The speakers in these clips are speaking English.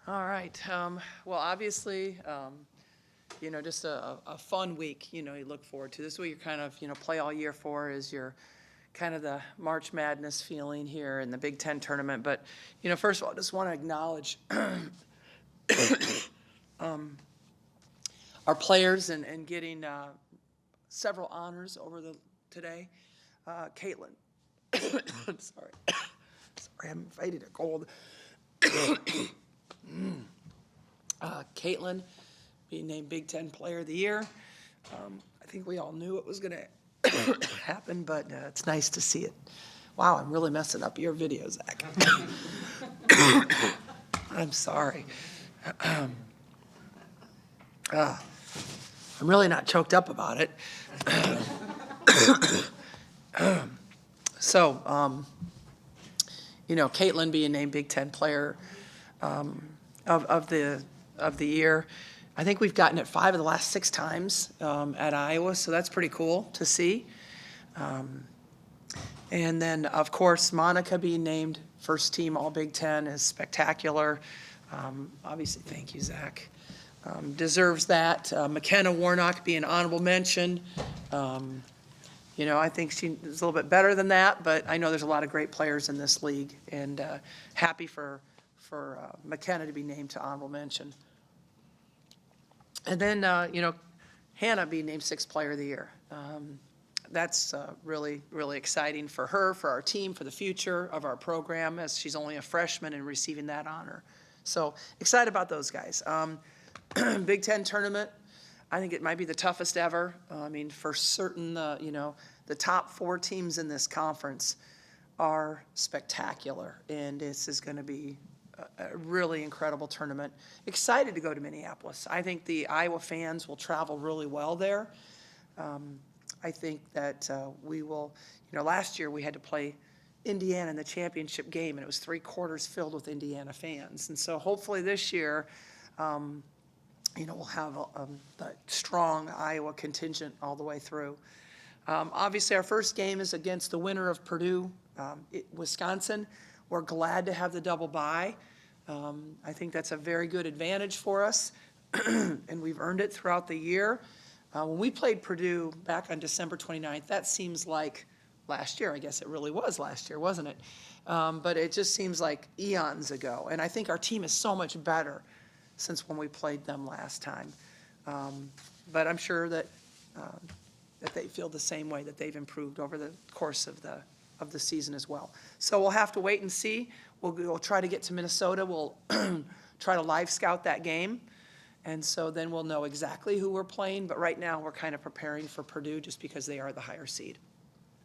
All right. Well, obviously, just a fun week, you look forward to. This is what you kind of, play all year for is your kind of the March Madness feeling here in the Big Ten tournament. But, first of all, I just want to acknowledge our players and getting several honors over today. Caitlin. I'm sorry. Sorry, I'm fighting a cold. Caitlin being named Big Ten Player of the Year. I think we all knew it was going to happen, but it's nice to see it. Wow, I'm really messing up your video, Zach. I'm sorry. I'm really not choked up about it. So, Caitlin being named Big Ten Player of the Year. I think we've gotten it 5 of the last 6 times at Iowa, so that's pretty cool to see. And then, of course, Monica being named first team All Big Ten is spectacular. Obviously, thank you, Zach. Deserves that. McKenna Warnock being honorable mention. I think she is a little bit better than that, but I know there's a lot of great players in this league, and happy for McKenna to be named to honorable mention. And then, Hannah being named 6th Player of the Year. That's really, really exciting for her, for our team, for the future of our program, as she's only a freshman and receiving that honor. So excited about those guys. Big Ten tournament, I think it might be the toughest ever. For certain, the top 4 teams in this conference are spectacular, and this is going to be a really incredible tournament. Excited to go to Minneapolis. I think the Iowa fans will travel really well there. I think that we will, last year we had to play Indiana in the championship game, and it was 3/4 filled with Indiana fans. And so hopefully this year, we'll have a strong Iowa contingent all the way through. Obviously, our first game is against the winner of Purdue, Wisconsin. We're glad to have the double bye. I think that's a very good advantage for us, and we've earned it throughout the year. When we played Purdue back on December 29th, that seems like last year. I guess it really was last year, wasn't it? But it just seems like eons ago. And I think our team is so much better since when we played them last time. But I'm sure that they feel the same way, that they've improved over the course of the season as well. So we'll have to wait and see. We'll try to get to Minnesota. We'll try to live scout that game. And so then we'll know exactly who we're playing. But right now we're kind of preparing for Purdue just because they are the higher seed.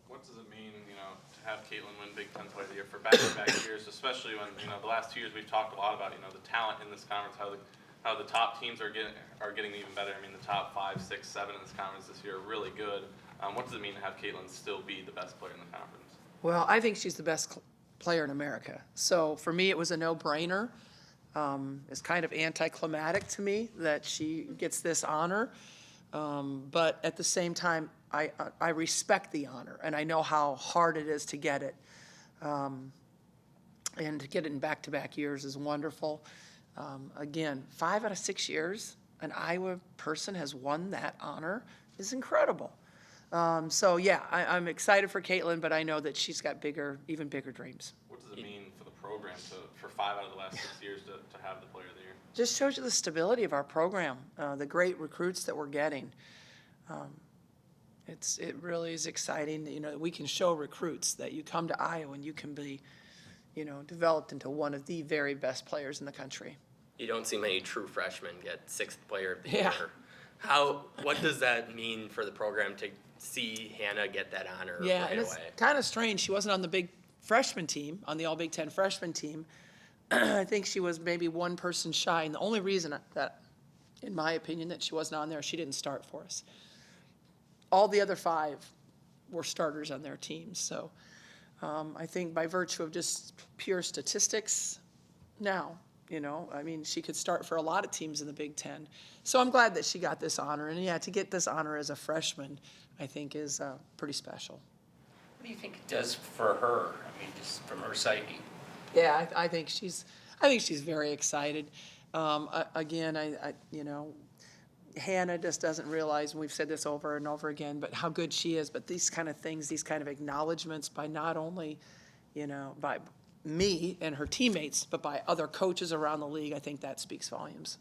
What does it mean, to have Caitlin win Big Ten Player of the Year for back-to-back years, especially when, the last 2 years we've talked a lot about, the talent in this conference, how the top teams are getting even better. The top 5, 6, 7 in this conference this year are really good. What does it mean to have Caitlin still be the best player in the conference? Well, I think she's the best player in America. So for me, it was a no-brainer. It's kind of anticlimactic to me that she gets this honor. But at the same time, I respect the honor, and I know how hard it is to get it. And to get it in back-to-back years is wonderful. Again, 5 out of 6 years, an Iowa person has won that honor is incredible. So yeah, I'm excited for Caitlin, but I know that she's got even bigger dreams. What does it mean for the program for 5 out of the last 6 years to have the Player of the Year? Just shows you the stability of our program, the great recruits that we're getting. It really is exciting that we can show recruits that you come to Iowa and you can be, developed into one of the very best players in the country. You don't see many true freshmen get 6th Player of the Yeah. Year. What does that mean for the program to see Hannah get that honor Yeah, right and it's away? kind of strange. She wasn't on the big freshman team, on the All Big Ten freshman team. I think she was maybe one person shy, and the only reason that, in my opinion, that she wasn't on there, she didn't start for us. All the other 5 were starters on their teams. So I think by virtue of just pure statistics now, she could start for a lot of teams in the Big Ten. So I'm glad that she got this honor. And yeah, to get this honor as a freshman, I think is pretty special. What do you think it does for her? Just from her psyche? Yeah, I think I think she's very excited. Again, Hannah just doesn't realize, and we've said this over and over again, but how good she is. But these kind of things, these kind of acknowledgments by not only, by me and her teammates, but by other coaches around the league, I think that speaks volumes.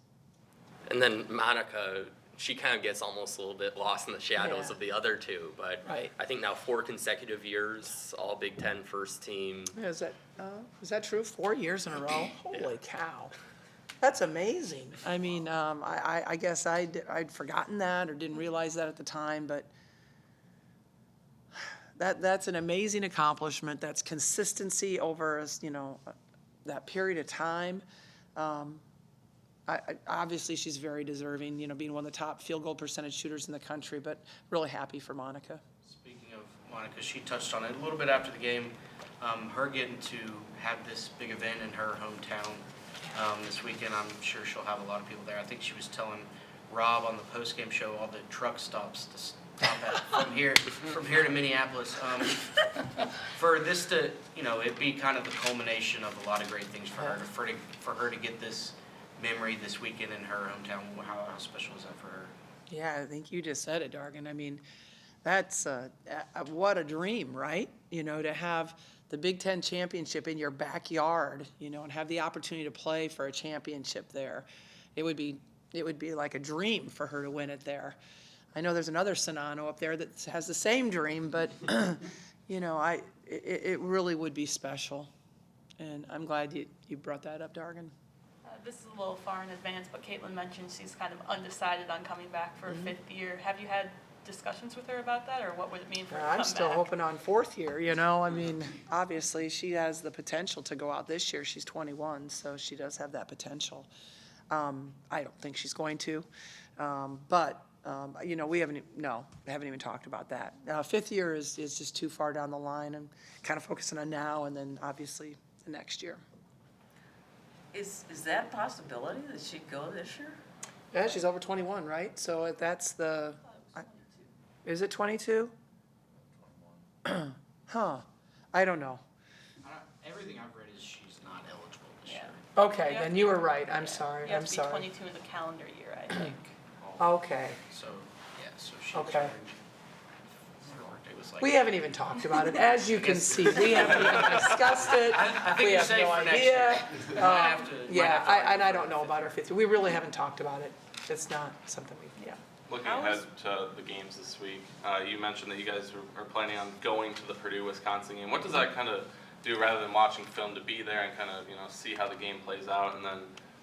And then Monica, she kind of gets almost a little bit lost in the shadows Yeah. of the other two, but Right. I think now 4 consecutive years, all Big Ten first team. Yeah, is that true? 4 years in a row? Holy cow. That's amazing. I mean, I guess I'd forgotten that or didn't realize that at the time, but that's an amazing accomplishment. That's consistency over, that period of time. Obviously, she's very deserving, being one of the top field goal percentage shooters in the country, but really happy for Monica. Speaking of Monica, she touched on it a little bit after the game. Her getting to have this big event in her hometown this weekend, I'm sure she'll have a lot of people there. I think she was telling Rob on the post-game show all the truck stops to stop at from here to Minneapolis. For this to, it be kind of the culmination of a lot of great things for her, for her to get this memory this weekend in her hometown. How special is that for her? Yeah, I think you just said it, Dargan. I mean, that's what a dream, right? To have the Big Ten championship in your backyard, and have the opportunity to play for a championship there. It would be like a dream for her to win it there. I know there's another Sonano up there that has the same dream, but it really would be special. And I'm glad you brought that up, Dargan. This is a little far in advance, but Caitlin mentioned she's kind of undecided on coming back for a 5th year. Have you had discussions with her about that, or what would it mean for her to come I'm still back? hoping on 4th year, I mean, obviously, she has the potential to go out this year. She's 21, so she does have that potential. I don't think she's going to, but, we haven't even talked about that. 5th year is just too far down the line. I'm kind of focusing on now and then, obviously, the next year. Is that a possibility that she'd go this year? Yeah, she's over 21, right? So that's is it 22? Huh, I don't know. Everything I've read is she's not eligible this year. Okay, have then to you be- were right. I'm yeah, sorry, You have I'm to be sorry. 22 in the calendar year, I think. Okay. So, so she Okay. her birthday was like. We haven't even talked about it. As you can see, we haven't even discussed it. I think We you're have safe no for next idea. year. Might have to- might Yeah, have to and I argue don't for know it. about our 5th. We really haven't talked about it. It's not something yeah. Looking How ahead is- to the games this week, you mentioned that you guys are planning on going to the Purdue-Wisconsin game. What does that kind of do rather than watching film, to be there and kind of, see how the game plays out and then,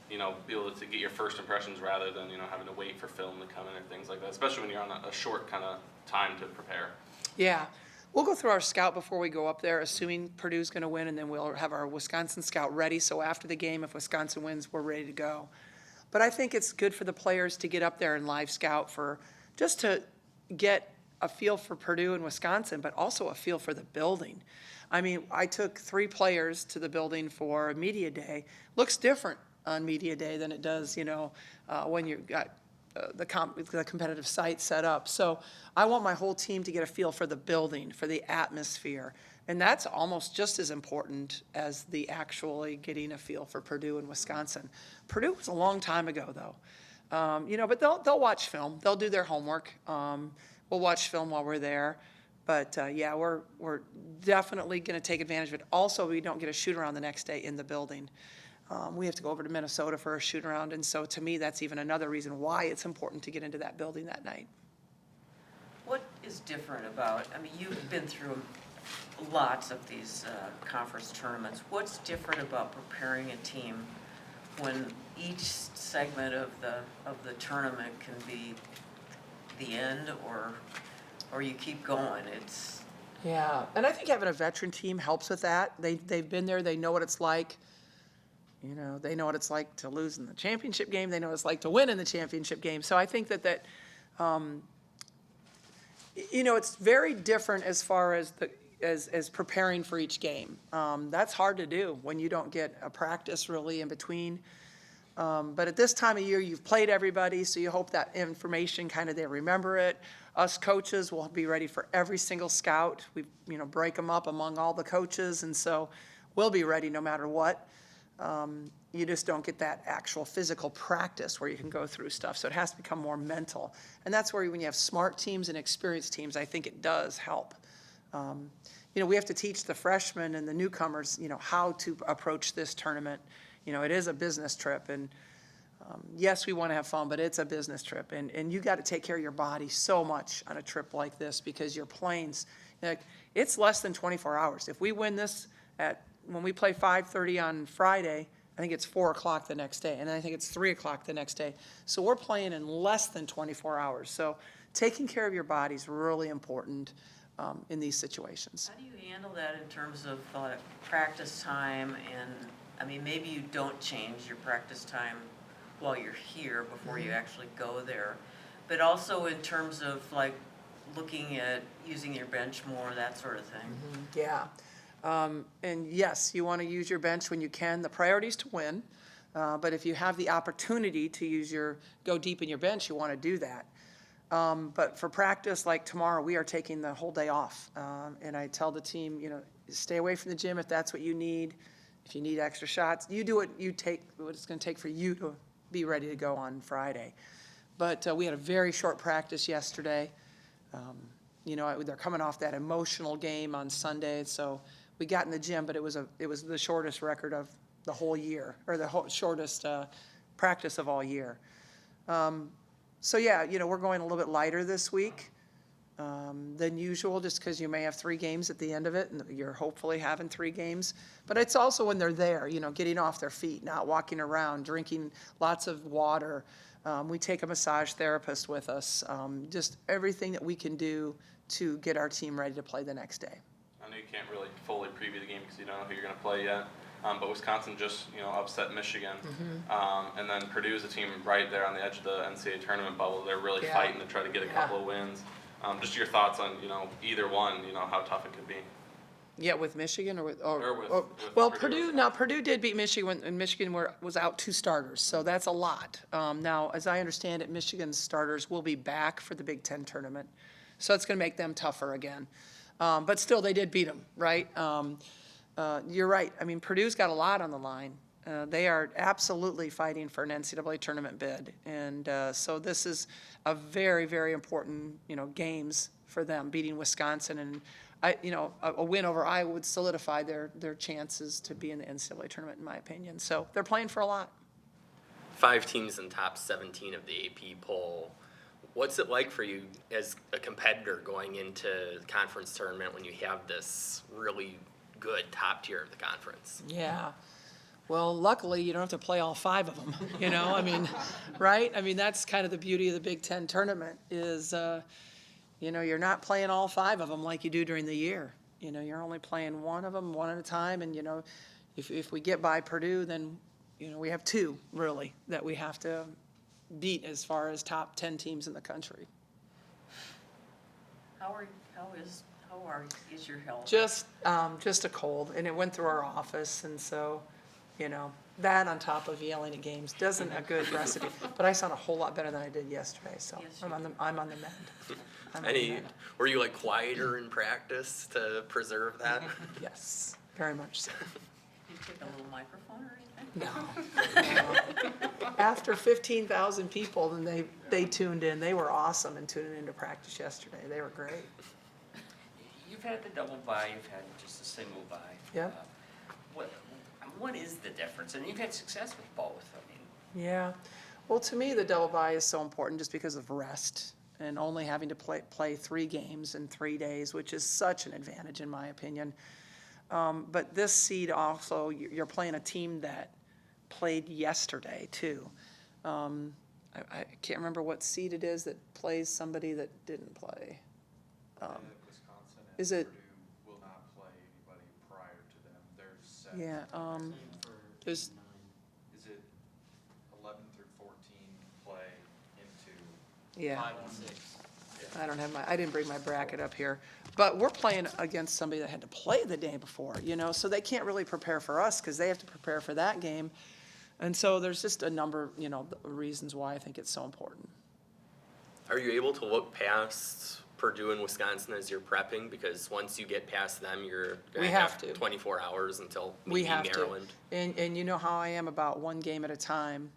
be able to get your first impressions rather than, having to wait for film to come in or things like that, especially when you're on a short kind of time to prepare? Yeah. We'll go through our scout before we go up there, assuming Purdue's going to win, and then we'll have our Wisconsin scout ready. So after the game, if Wisconsin wins, we're ready to go. But I think it's good for the players to get up there and live scout just to get a feel for Purdue and Wisconsin, but also a feel for the building. I mean, I took 3 players to the building for media day. Looks different on media day than it does, when you've got the competitive site set up. So I want my whole team to get a feel for the building, for the atmosphere. And that's almost just as important as the actually getting a feel for Purdue and Wisconsin. Purdue was a long time ago, though. But they'll watch film. They'll do their homework. We'll watch film while we're there. But, we're definitely going to take advantage of it. Also, we don't get a shoot-around the next day in the building. We have to go over to Minnesota for a shoot-around. And so, to me, that's even another reason why it's important to get into that building that night. What is different about, you've been through lots of these conference tournaments. What's different about preparing a team when each segment of the tournament can be the end or you keep going? Yeah, and I think having a veteran team helps with that. They've been there. They know what it's like. They know what it's like to lose in the championship game. They know what it's like to win in the championship game. So I think that it's very different as far as as preparing for each game. That's hard to do when you don't get a practice really in between. But at this time of year, you've played everybody, so you hope that information they remember it. Us coaches will be ready for every single scout. We break them up among all the coaches, and so we'll be ready no matter what. you just don't get that actual physical practice where you can go through stuff. So it has to become more mental. And that's where when you have smart teams and experienced teams, I think it does help. We have to teach the freshmen and the newcomers, how to approach this tournament. It is a business trip, and yes, we want to have fun, but it's a business trip. And you got to take care of your body so much on a trip like this because your planes, it's less than 24 hours. If we win this when we play 5:30 on Friday, I think it's 4 o'clock the next day, and then I think it's 3 o'clock the next day. So we're playing in less than 24 hours. So taking care of your body is really important in these situations. How do you handle that in terms of practice time? And, maybe you don't change your practice time while you're here before you actually go there. But also in terms of, looking at using your bench more, that sort of thing. Yeah. And yes, you want to use your bench when you can. The priority is to win. But if you have the opportunity to go deep in your bench, you want to do that. But for practice, like tomorrow, we are taking the whole day off. And I tell the team, stay away from the gym if that's what you need. If you need extra shots, you do what it's going to take for you to be ready to go on Friday. But we had a very short practice yesterday. They're coming off that emotional game on Sunday, so we got in the gym, but it was the shortest record of the whole year, or the shortest practice of all year. So yeah, we're going a little bit lighter this week than usual, just because you may have 3 games at the end of it, and you're hopefully having 3 games. But it's also when they're there, getting off their feet, not walking around, drinking lots of water. We take a massage therapist with us, just everything that we can do to get our team ready to play the next day. I know you can't really fully preview the game because you don't know who you're going to play yet. But Wisconsin just, upset Michigan. And then Purdue is a team right there on the edge of the NCAA tournament bubble. They're really fighting to try to get a couple of wins. Just your thoughts on, either one, how tough it could be. Yeah, with Michigan with Purdue. Purdue. Now Purdue did beat Michigan, and Michigan was out 2 starters, so that's a lot. Now, as I understand it, Michigan's starters will be back for the Big Ten tournament, so it's going to make them tougher again. But still, they did beat them, right? You're right. Purdue's got a lot on the line. They are absolutely fighting for an NCAA tournament bid, and so this is a very, very important, games for them, beating Wisconsin, and a win over Iowa would solidify their chances to be in the NCAA tournament, in my opinion. So they're playing for a lot. 5 teams in top 17 of the AP poll. What's it like for you as a competitor going into the conference tournament when you have this really good top tier of the conference? Yeah. Well, luckily, you don't have to play all 5 of them, right? That's kind of the beauty of the Big Ten tournament is, you're not playing all 5 of them like you do during the year. You're only playing one of them, one at a time, and, if we get by Purdue, then, we have 2, really, that we have to beat as far as top 10 teams in the country. Is your health? Just a cold, and it went through our office, and so, that on top of yelling at games isn't a good recipe. But I sound a whole lot better than I did yesterday, so Yes, I'm on the mend. Were you quieter in practice to preserve that? Yes, very much so. You take a little microphone or anything? No. After 15,000 people, then they tuned in. They were awesome in tuning into practice yesterday. They were great. You've had the double bye, you've had just a single bye. Yeah. What is the difference? And you've had success with both. Yeah. Well, to me, the double bye is so important just because of rest and only having to play 3 games in 3 days, which is such an advantage in my opinion. But this seed also, you're playing a team that played yesterday too. I can't remember what seed it is that plays somebody that didn't play. Wisconsin and Is it? Purdue will not play anybody prior to them. They're set. Yeah. There's. Is it 11 through 14 play into? Yeah. 5 and 6. I didn't bring my bracket up here, but we're playing against somebody that had to play the day before, so they can't really prepare for us because they have to prepare for that game. And so there's just a number, reasons why I think it's so important. Are you able to look past Purdue and Wisconsin as you're prepping? Because once you get past them, you're We gonna have have to. 24 hours until We maybe have to. Maryland. And you know how I am about one game at a time.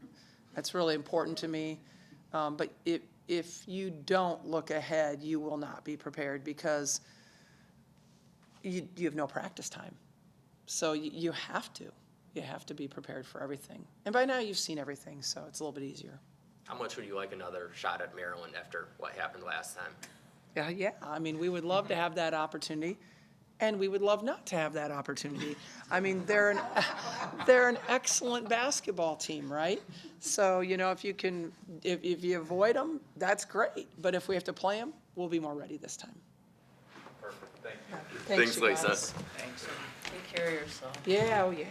That's really important to me. But if you don't look ahead, you will not be prepared because you have no practice time. So you have to. You have to be prepared for everything. And by now, you've seen everything, so it's a little bit easier. How much would you like another shot at Maryland after what happened last time? Yeah, I mean, we would love to have that opportunity, and we would love not to have that opportunity. I mean, they're an excellent basketball team, right? So, you know, if you avoid them, that's great. But if we have to play them, we'll be more ready this time. Perfect, thank you. Thanks, you Lisa. guys. Thanks. Take care of yourself. Yeah, oh yeah.